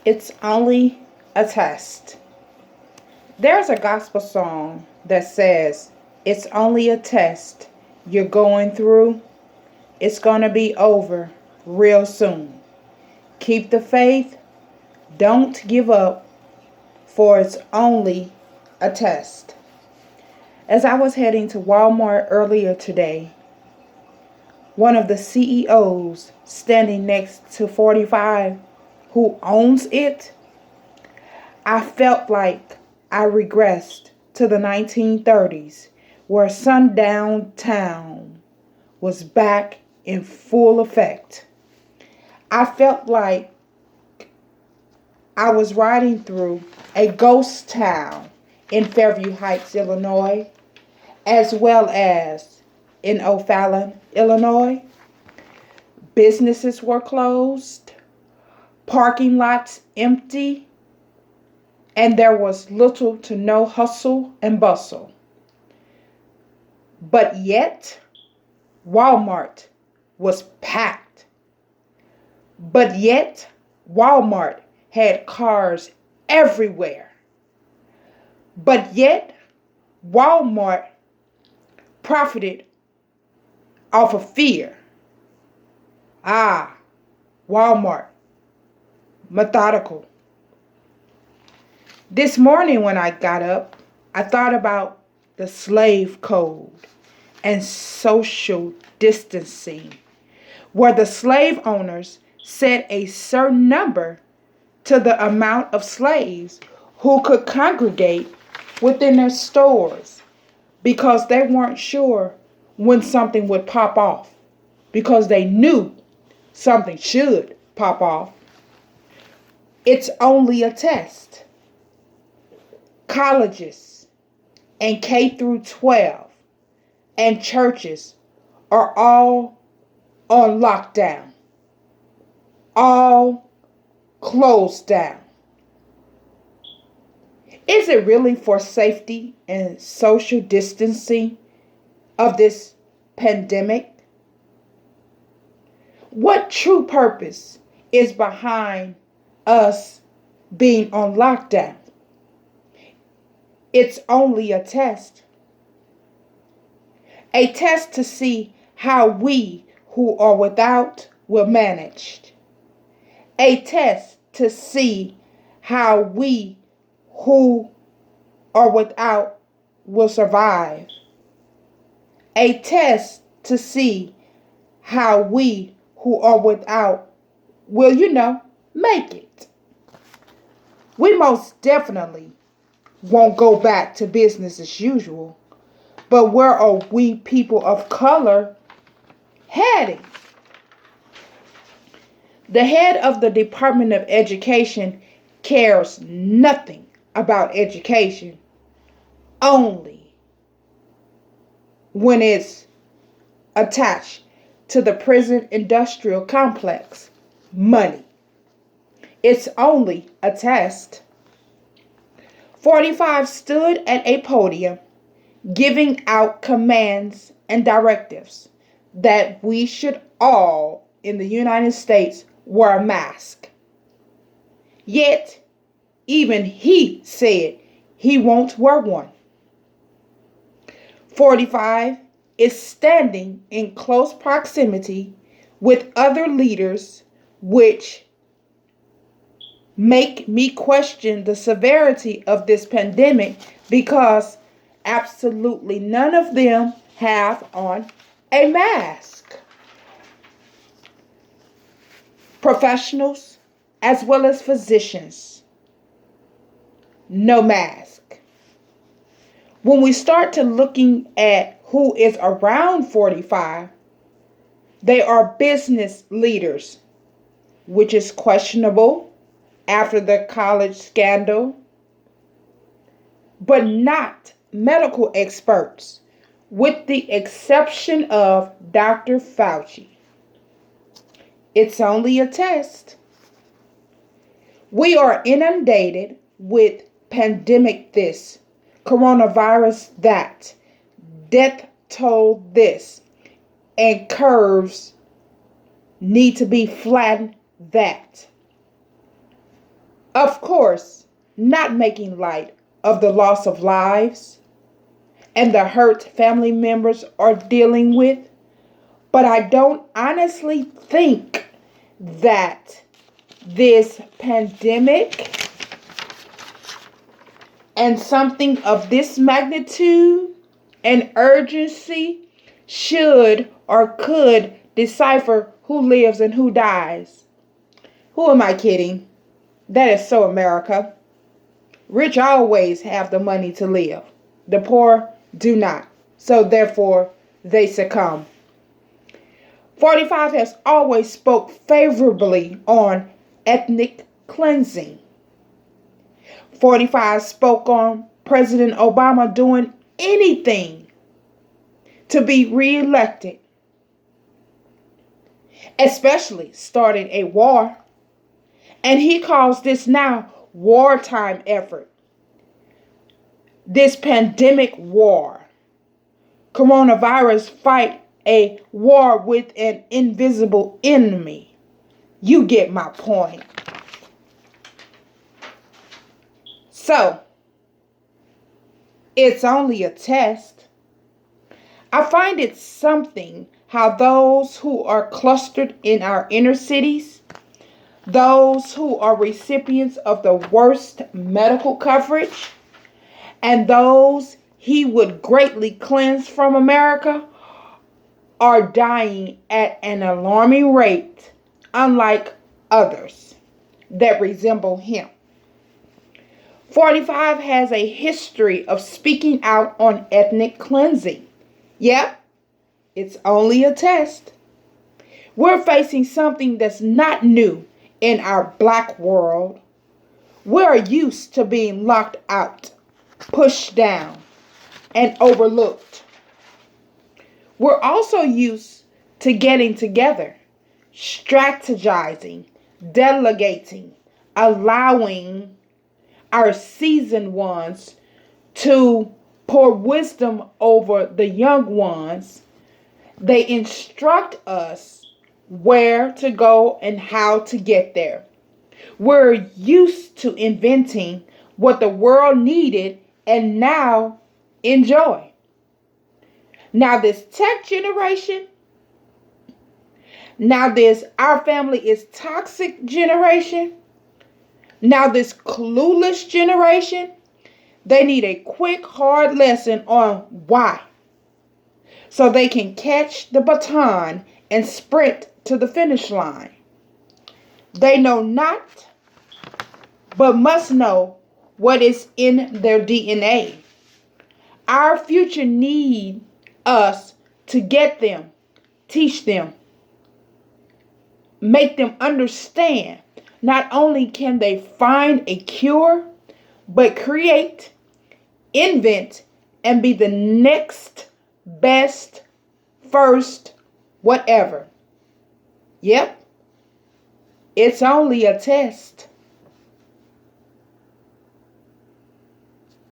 It's only a test. There's a gospel song that says, it's only a test you're going through. It's going to be over real soon. Keep the faith. Don't give up, for it's only a test. As I was heading to Walmart earlier today, one of the CEOs standing next to 45, who owns it, I felt like I regressed to the 1930s, where sundown town was back in full effect. I felt like I was riding through a ghost town in Fairview Heights, Illinois, as well as in O'Fallon, Illinois. Businesses were closed, parking lots empty, and there was little to no hustle and bustle. But yet, Walmart was packed. But yet, Walmart had cars everywhere. But yet, Walmart profited off of fear. Walmart, methodical. This morning when I got up, I thought about the slave code and social distancing, where the slave owners set a certain number to the amount of slaves who could congregate within their stores because they weren't sure when something would pop off, because they knew something should pop off. It's only a test. Colleges and K through 12 and churches are all on lockdown, all closed down. Is it really for safety and social distancing of this pandemic? What true purpose is behind us being on lockdown? It's only a test. A test to see how we who are without will manage. A test to see how we who are without will survive. A test to see how we who are without will, make it. We most definitely won't go back to business as usual, but where are we people of color heading? The head of the Department of Education cares nothing about education, only when it's attached to the prison industrial complex, money. It's only a test. 45 stood at a podium giving out commands and directives that we should all in the United States wear a mask. Yet, even he said he won't wear one. 45 is standing in close proximity with other leaders, which make me question the severity of this pandemic, because absolutely none of them have on a mask. Professionals as well as physicians, no mask. When we start to looking at who is around 45, they are business leaders, which is questionable after the college scandal, but not medical experts, with the exception of Dr. Fauci. It's only a test. We are inundated with pandemic this, coronavirus that, death toll this, and curves need to be flattened that. Of course, not making light of the loss of lives and the hurt family members are dealing with, but I don't honestly think that this pandemic and something of this magnitude and urgency should or could decipher who lives and who dies. Who am I kidding? That is so America. Rich always have the money to live. The poor do not. So therefore, they succumb. 45 has always spoke favorably on ethnic cleansing. 45 spoke on President Obama doing anything to be reelected, especially starting a war. And he calls this now wartime effort. This pandemic war. Coronavirus fight a war with an invisible enemy. You get my point. So, it's only a test. I find it something how those who are clustered in our inner cities, those who are recipients of the worst medical coverage, and those he would greatly cleanse from America are dying at an alarming rate, unlike others that resemble him. 45 has a history of speaking out on ethnic cleansing. Yep, it's only a test. We're facing something that's not new in our black world. We're used to being locked out, pushed down, and overlooked. We're also used to getting together, strategizing, delegating, allowing our seasoned ones to pour wisdom over the young ones. They instruct us where to go and how to get there. We're used to inventing what the world needed and now enjoy. Now this tech generation, now this our family is toxic generation, now this clueless generation, they need a quick, hard lesson on why. So they can catch the baton and sprint to the finish line. They know not, but must know what is in their DNA. Our future need us to get them, teach them, make them understand. Not only can they find a cure, but create, invent, and be the next best, first, whatever. Yep, it's only a test.